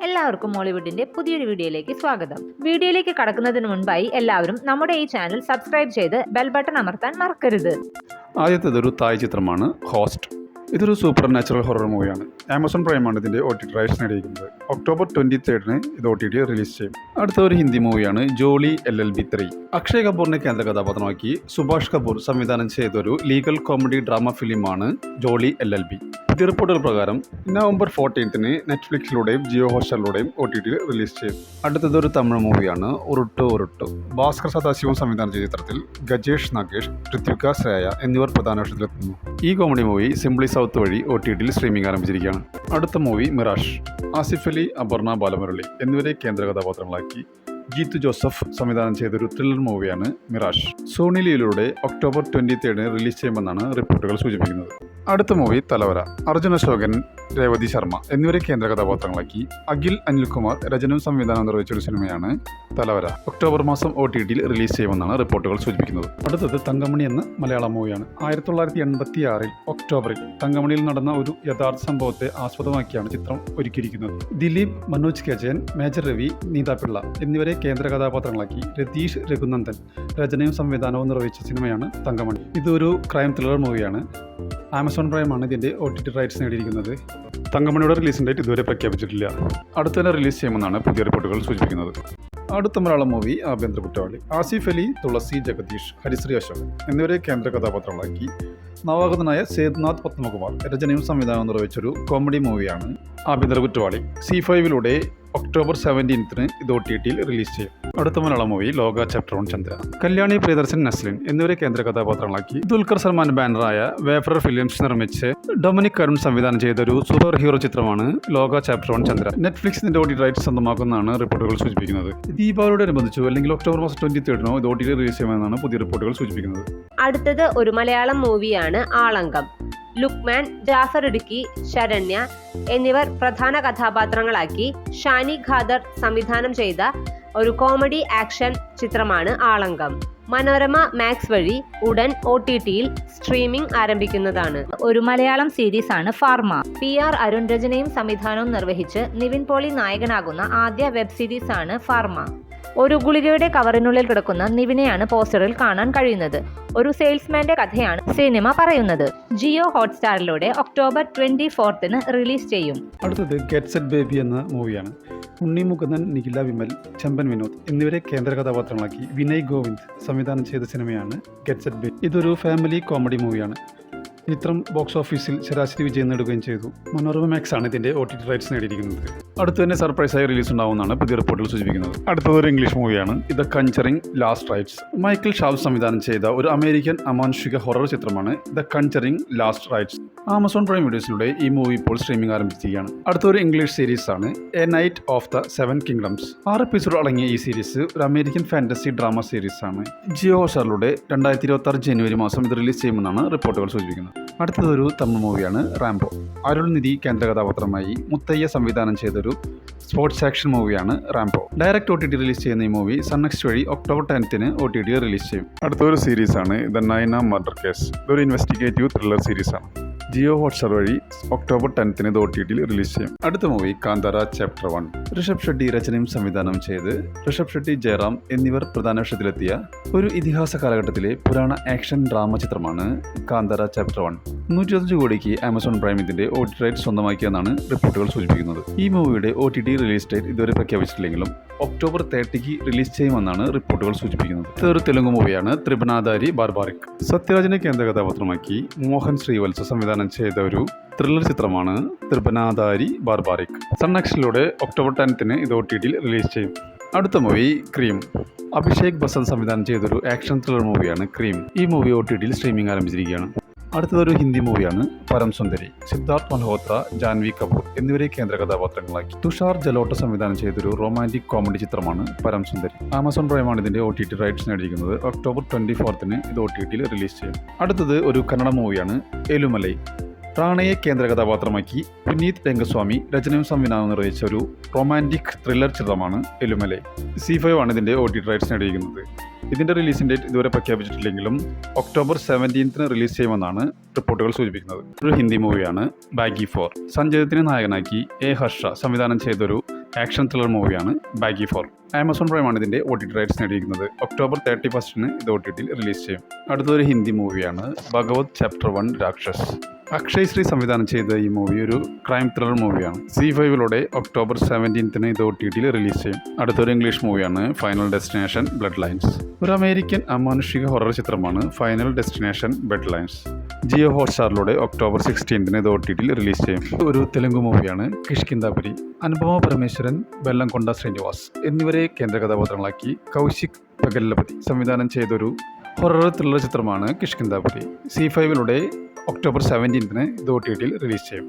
എല്ലാവർക്കും മോളിവുഡിന്റെ പുതിയൊരു വീഡിയോയിലേക്ക് സ്വാഗതം. വീഡിയോയിലേക്ക് കടക്കുന്നതിന് മുൻപായി എല്ലാവരും നമ്മുടെ ഈ ചാനൽ സബ്സ്ക്രൈബ് ചെയ്ത് ബെൽ ബട്ടൺ അമർത്താൻ മറക്കരുത്. ആദ്യത്തേതൊരു തായ് ചിത്രമാണ് ഹോസ്റ്റ്. ഇതൊരു സൂപ്പർ നാച്ചുറൽ ഹൊറർ മൂവിയാണ്. ആമസോൺ പ്രൈമാണ് ഇതിൻ്റെ OTT റൈറ്റ്സ് നേടിയിരിക്കുന്നത്. ഒക്ടോബർ 23 ഇത് OTT റിലീസ് ചെയ്യും. അടുത്ത ഒരു ഹിന്ദി മൂവിയാണ് ജോളി LLB 3. അക്ഷയ് കപൂറിനെ കേന്ദ്ര കഥാപാത്രമാക്കി സുഭാഷ് കപൂർ സംവിധാനം ചെയ്തൊരു ലീഗൽ കോമഡി ഡ്രാമ ഫിലിമാണ് ജോളി LLB. പുതിയ റിപ്പോർട്ടുകൾ പ്രകാരം നവംബർ 14 നെറ്റ്ഫ്ലിക്സിലൂടെയും ജിയോ ഹോട്ട്സ്റ്റാറിലൂടെയും OTT റിലീസ് ചെയ്യും. അടുത്തതൊരു തമിഴ് മൂവിയാണ് ഉരുട്ടു ഉരുട്ടു. ഭാസ്കർ സദാശിവം സംവിധാനം ചെയ്ത ചിത്രത്തിൽ ഗജേഷ് നാഗേഷ്, ഋത്വിക, ശ്രേയ എന്നിവർ പ്രധാന വേഷത്തിലെത്തുന്നു. ഈ കോമഡി മൂവി സിംപ്ലി സൗത്ത് വഴി OTT സ്ട്രീമിംഗ് ആരംഭിച്ചിരിക്കുകയാണ്. അടുത്ത മൂവി മിറാഷ്. ആസിഫ് അലി, അപർണ ബാലമുരളി എന്നിവരെ കേന്ദ്ര കഥാപാത്രങ്ങളാക്കി ജീത്തു ജോസഫ് സംവിധാനം ചെയ്തൊരു ത്രില്ലർ മൂവിയാണ് മിറാഷ്. സോണി ലീവിലൂടെ ഒക്ടോബർ 23 റിലീസ് ചെയ്യുമെന്നാണ് റിപ്പോർട്ടുകൾ സൂചിപ്പിക്കുന്നത്. അടുത്ത മൂവി തലവര. അർജുൻ അശോകൻ, രേവതി ശർമ്മ എന്നിവരെ കേന്ദ്ര കഥാപാത്രങ്ങളാക്കി അഖിൽ അനിൽകുമാർ രചനയും സംവിധാനം നിർവഹിച്ചൊരു സിനിമയാണ് തലവര. ഒക്ടോബർ മാസം OTT റിലീസ് ചെയ്യുമെന്നാണ് റിപ്പോർട്ടുകൾ സൂചിപ്പിക്കുന്നത്. അടുത്തത് തങ്കമണി എന്ന മലയാളം മൂവിയാണ്. 1986 ഒക്ടോബറിൽ തങ്കമണിയിൽ നടന്ന ഒരു യഥാർത്ഥ സംഭവത്തെ ആസ്പദമാക്കിയാണ് ചിത്രം ഒരുക്കിയിരിക്കുന്നത്. ദിലീപ്, മനോജ് കെജയൻ, മേജർ രവി, നീതാപിള്ള എന്നിവരെ കേന്ദ്ര കഥാപാത്രങ്ങളാക്കി രതീഷ് രഘുനന്ദൻ രചനയും സംവിധാനവും നിർവഹിച്ച സിനിമയാണ് തങ്കമണി. ഇതൊരു ക്രൈം ത്രില്ലർ മൂവിയാണ്. ആമസോൺ പ്രൈമാണ് ഇതിൻ്റെ OTT റൈറ്റ്സ് നേടിയിരിക്കുന്നത്. തങ്കമണിയുടെ റിലീസിംഗ് ഡേറ്റ് ഇതുവരെ പ്രഖ്യാപിച്ചിട്ടില്ല. അടുത്ത തന്നെ റിലീസ് ചെയ്യുമെന്നാണ് പുതിയ റിപ്പോർട്ടുകൾ സൂചിപ്പിക്കുന്നത്. അടുത്ത മലയാളം മൂവി ആഭ്യന്തര കുറ്റവാളി. ആസിഫ് അലി, തുളസി, ജഗദീഷ്, ഹരിശ്രീ അശോകൻ എന്നിവരെ കേന്ദ്ര കഥാപാത്രങ്ങളാക്കി നവാഗതനായ സേദ്നാഥ് പത്മകുമാർ രചനയും സംവിധാനവും നിർവഹിച്ചൊരു കോമഡി മൂവിയാണ് ആഭ്യന്തര കുറ്റവാളി. C5 ഒക്ടോബർ 17 ഇത് OTT റിലീസ് ചെയ്യും. അടുത്ത മലയാളം മൂവി ലോക ചാപ്റ്റർ 1 ചന്ദ്ര. കല്യാണി പ്രിയദർശൻ, നസ്ലിൻ എന്നിവരെ കേന്ദ്ര കഥാപാത്രങ്ങളാക്കി ദുൽഖർ സൽമാൻ ബാനറായ വേഫർ ഫിലിംസ് നിർമ്മിച്ച് ഡൊമിനിക് അരുൺ സംവിധാനം ചെയ്ത ഒരു സൂപ്പർ ഹീറോ ചിത്രമാണ് ലോക ചാപ്റ്റർ 1 ചന്ദ്ര. നെറ്റ്ഫ്ലിക്സിന്റെ OTT റൈറ്റ്സ് സ്വന്തമാക്കുന്നതാണ് റിപ്പോർട്ടുകൾ സൂചിപ്പിക്കുന്നത്. ദീപാവലിയോടനുബന്ധിച്ചോ അല്ലെങ്കിൽ ഒക്ടോബർ മാസം 23 ഇത് OTT റിലീസ് ചെയ്യുമെന്നാണ് പുതിയ റിപ്പോർട്ടുകൾ സൂചിപ്പിക്കുന്നത്. അടുത്തത് ഒരു മലയാളം മൂവിയാണ് ആളങ്കം. ലുക്മാൻ, ജാഫർ ഇടുക്കി, ശരണ്യ എന്നിവർ പ്രധാന കഥാപാത്രങ്ങളാക്കി ഷാനി ഖാദർ സംവിധാനം ചെയ്ത ഒരു കോമഡി ആക്ഷൻ ചിത്രമാണ് ആളങ്കം. മനോരമ മാക്സ് വഴി ഉടൻ OTT സ്ട്രീമിംഗ് ആരംഭിക്കുന്നതാണ്. ഒരു മലയാളം സീരീസ് ആണ് ഫാർമ. PR അരുൺ രചനയും സംവിധാനവും നിർവഹിച്ച് നിവിൻ പോളി നായകനാകുന്ന ആദ്യ വെബ് സീരീസ് ആണ് ഫാർമ. ഒരു ഗുളികയുടെ കവറിനുള്ളിൽ കിടക്കുന്ന നിവിനെയാണ് പോസ്റ്ററിൽ കാണാൻ കഴിയുന്നത്. ഒരു സെയിൽസ്മാന്റെ കഥയാണ് സിനിമ പറയുന്നത്. ജിയോ ഹോട്ട്സ്റ്റാറിലൂടെ ഒക്ടോബർ 24 റിലീസ് ചെയ്യും. അടുത്തത് ഗെറ്റ് സെറ്റ് ബേബി എന്ന മൂവിയാണ്. ഉണ്ണി മുകുന്ദൻ, നിഖില വിമൽ, ചെമ്പൻ വിനോദ് എന്നിവരെ കേന്ദ്ര കഥാപാത്രങ്ങളാക്കി വിനയ് ഗോവിന്ദ് സംവിധാനം ചെയ്ത സിനിമയാണ് ഗെറ്റ് സെറ്റ് ബേബി. ഇതൊരു ഫാമിലി കോമഡി മൂവിയാണ്. ചിത്രം ബോക്സ് ഓഫീസിൽ ശരാശരി വിജയം നേടുകയും ചെയ്തു. മനോരമ മാക്സ് ആണ് ഇതിന്റെ OTT റൈറ്റ്സ് നേടിയിരിക്കുന്നത്. അടുത്ത് തന്നെ സർപ്രൈസായി റിലീസ് ഉണ്ടാവുമെന്നാണ് പുതിയ റിപ്പോർട്ടുകൾ സൂചിപ്പിക്കുന്നത്. അടുത്തതൊരു ഇംഗ്ലീഷ് മൂവിയാണ് the conjuring last rites. Michael Chaves സംവിധാനം ചെയ്ത ഒരു അമേരിക്കൻ അമാനുഷിക ഹൊറർ ചിത്രമാണ് the conjuring last rites. Amazon Prime വീഡിയോസിലൂടെ ഈ മൂവി ഇപ്പോൾ സ്ട്രീമിംഗ് ആരംഭിച്ചിരിക്കുകയാണ്. അടുത്തൊരു ഇംഗ്ലീഷ് സീരീസ് ആണ് a knight of the 7 kingdoms. 6 episode അടങ്ങിയ ഈ സീരീസ് ഒരു അമേരിക്കൻ ഫാന്റസി ഡ്രാമ സീരീസ് ആണ്. ജിയോ ഹോട്ട്സ്റ്റാറിലൂടെ 2026 ജനുവരി മാസം ഇത് റിലീസ് ചെയ്യുമെന്നാണ് റിപ്പോർട്ടുകൾ സൂചിപ്പിക്കുന്നത്. അടുത്തതൊരു തമിഴ് മൂവിയാണ് റാംബോ. അരുൾനിധി കേന്ദ്ര കഥാപാത്രമായി മുത്തയ്യ സംവിധാനം ചെയ്തൊരു സ്പോർട്സ് ആക്ഷൻ മൂവിയാണ് റാംബോ. ഡയറക്റ്റ് OTT റിലീസ് ചെയ്യുന്ന ഈ മൂവി സൺനെക്സ്റ്റ് വഴി ഒക്ടോബർ 10 OTT റിലീസ് ചെയ്യും. അടുത്തൊരു സീരീസ് ആണ് ദ നൈന മർഡർ കേസ്. ഇതൊരു ഇൻവെസ്റ്റിഗേറ്റീവ് ത്രില്ലർ സീരീസ് ആണ്. ജിയോ ഹോട്ട്സ്റ്റാർ വഴി ഒക്ടോബർ 10 ഇത് OTT റിലീസ് ചെയ്യും. അടുത്ത മൂവി കാന്താര ചാപ്റ്റർ 1. ഋഷഭ് ഷെട്ടി രചനയും സംവിധാനം ചെയ്ത് ഋഷഭ് ഷെട്ടി, ജയറാം എന്നിവർ പ്രധാന വേഷത്തിലെത്തിയ ഒരു ഇതിഹാസ കാലഘട്ടത്തിലെ പുരാണ ആക്ഷൻ ഡ്രാമ ചിത്രമാണ് കാന്താര ചാപ്റ്റർ 1. 125 കോടിക്ക് ആമസോൺ പ്രൈം ഇതിന്റെ OTT റൈറ്റ്സ് സ്വന്തമാക്കിയെന്നാണ് റിപ്പോർട്ടുകൾ സൂചിപ്പിക്കുന്നത്. ഈ മൂവിയുടെ OTT റിലീസ് ഡേറ്റ് ഇതുവരെ പ്രഖ്യാപിച്ചിട്ടില്ലെങ്കിലും ഒക്ടോബർ 30 റിലീസ് ചെയ്യുമെന്നാണ് റിപ്പോർട്ടുകൾ സൂചിപ്പിക്കുന്നത്. ഇതൊരു തെലുങ്ക് മൂവിയാണ് ത്രിപുനാധാരി ബാർബാറിക്. സത്യരാജിനെ കേന്ദ്ര കഥാപാത്രമാക്കി മോഹൻ ശ്രീവത്സ സംവിധാനം ചെയ്ത ഒരു ത്രില്ലർ ചിത്രമാണ് ത്രിപുനാധാരി ബാർബാറിക്. സൺനെക്സ്റ്റിലൂടെ ഒക്ടോബർ 10 ഇത് OTT റിലീസ് ചെയ്യും. അടുത്ത മൂവി ക്രീം. അഭിഷേക് ബച്ചൻ സംവിധാനം ചെയ്തൊരു ആക്ഷൻ ത്രില്ലർ മൂവിയാണ് ക്രീം. ഈ മൂവി OTT സ്ട്രീമിംഗ് ആരംഭിച്ചിരിക്കുകയാണ്. അടുത്തതൊരു ഹിന്ദി മൂവിയാണ് പരം സുന്ദരി. സിദ്ധാർത്ഥ് മൽഹോത്ര, ജാൻവി കപൂർ എന്നിവരെ കേന്ദ്ര കഥാപാത്രങ്ങളാക്കി തുഷാർ ജലോട്ട സംവിധാനം ചെയ്തൊരു റൊമാൻറ്റിക് കോമഡി ചിത്രമാണ് പരം സുന്ദരി. ആമസോൺ പ്രൈമാണ് ഇതിന്റെ OTT റൈറ്റ്സ് നേടിയിരിക്കുന്നത്. ഒക്ടോബർ 24 ഇത് OTT റിലീസ് ചെയ്യും. അടുത്തത് ഒരു കന്നഡ മൂവിയാണ് ഏലുമലൈ. റാണയെ കേന്ദ്ര കഥാപാത്രമാക്കി പുനീത് രംഗസ്വാമി രചനയും സംവിധാനവും നിർവഹിച്ച ഒരു റൊമാൻറ്റിക് ത്രില്ലർ ചിത്രമാണ് എലുമലൈ. C5 ആണ് ഇതിന്റെ OTT റൈറ്റ്സ് നേടിയിരിക്കുന്നത്. ഇതിന്റെ റിലീസിംഗ് ഡേറ്റ് ഇതുവരെ പ്രഖ്യാപിച്ചിട്ടില്ലെങ്കിലും ഒക്ടോബർ 17 റിലീസ് ചെയ്യുമെന്നാണ് റിപ്പോർട്ടുകൾ സൂചിപ്പിക്കുന്നത്. ഒരു ഹിന്ദി മൂവിയാണ് ബാഗി 4. സഞ്ജയ് ദത്തിനെ നായകനാക്കി A ഹർഷ സംവിധാനം ചെയ്തൊരു ആക്ഷൻ ത്രില്ലർ മൂവിയാണ് ബാഗി 4. ആമസോൺ പ്രൈമാണ് ഇതിൻ്റെ OTT റൈറ്റ്സ് നേടിയിരിക്കുന്നത്. ഒക്ടോബർ 31 ഇത് OTTയിൽ റിലീസ് ചെയ്യും. അടുത്തൊരു ഹിന്ദി മൂവിയാണ് ഭഗവത് ചാപ്റ്റർ 1 രാക്ഷസ്. അക്ഷയ് ശ്രീ സംവിധാനം ചെയ്ത ഈ മൂവി ഒരു ക്രൈം ത്രില്ലർ മൂവിയാണ്. ZEE5 ഒക്ടോബർ 17 ഇത് OTTയിൽ റിലീസ് ചെയ്യും. അടുത്തൊരു ഇംഗ്ലീഷ് മൂവിയാണ് ഫൈനൽ ഡെസ്റ്റിനേഷൻ ബ്ലഡ് ലൈൻസ്. ഒരു അമേരിക്കൻ അമാനുഷിക ഹൊറർ ചിത്രമാണ് final destination bloodlines. Jio ഹോട്ട്സ്റ്റാറിലൂടെ ഒക്ടോബർ 16 ഇത് OTTയിൽ റിലീസ് ചെയ്യും. ഒരു തെലുങ്ക് മൂവിയാണ് കിഷ്കിന്ധാപുരി. അനുപമ പരമേശ്വരൻ, വെല്ലംകൊണ്ട ശ്രീനിവാസ് എന്നിവരെ കേന്ദ്ര കഥാപാത്രങ്ങളാക്കി കൗശിക് പഗല്ലപതി സംവിധാനം ചെയ്തൊരു ഹൊറർ ത്രില്ലർ ചിത്രമാണ് കിഷ്കിന്ധാപുരി. ZEE5 ഒക്ടോബർ 17 ഇത് OTTയിൽ റിലീസ് ചെയ്യും.